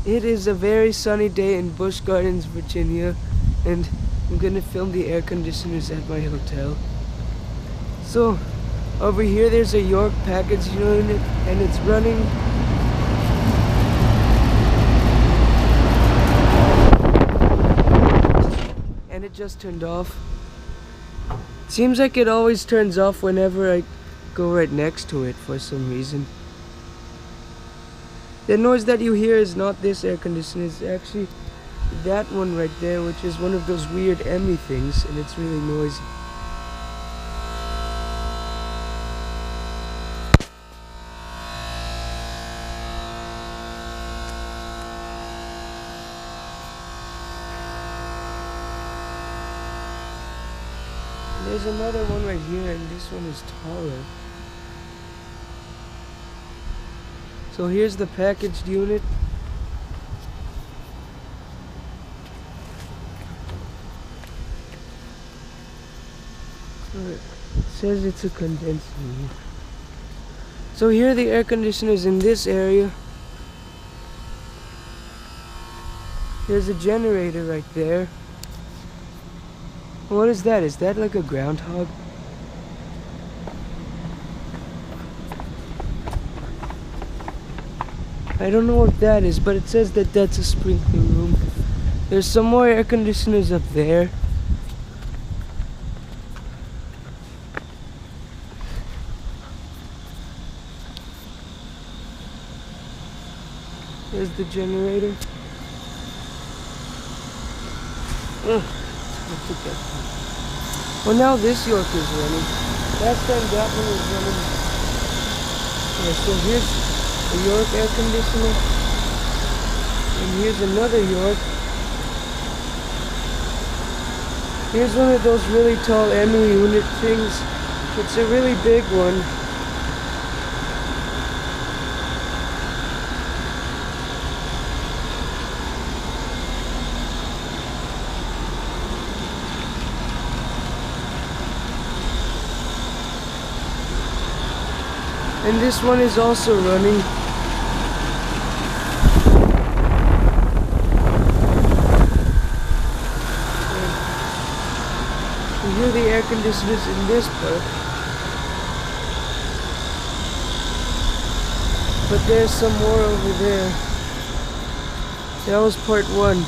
It is a very sunny day in Busch Gardens, Virginia, and I'm gonna film the air conditioners at my hotel. So, over here there's a York package unit, and it's running. And it just turned off. Seems like it always turns off whenever I go right next to it for some reason. The noise that you hear is not this air conditioner, it's actually that one right there, which is one of those weird Emmy things, and it's really noisy. And there's another one right here, and this one is taller. So here's the packaged unit. It says it's a condenser unit. So here are the air conditioners in this area. There's a generator right there. What is that? Is that like a groundhog? I don't know what that is, but it says that that's a sprinkler room. There's some more air conditioners up there. There's the generator. Well, now this York is running. Last time that one was running. Yeah, so here's a York air conditioner, and here's another York. Here's one of those really tall Emmy unit things. It's a really big one. And this one is also running. You hear the air conditioners in this part. But there's some more over there. That was part 1.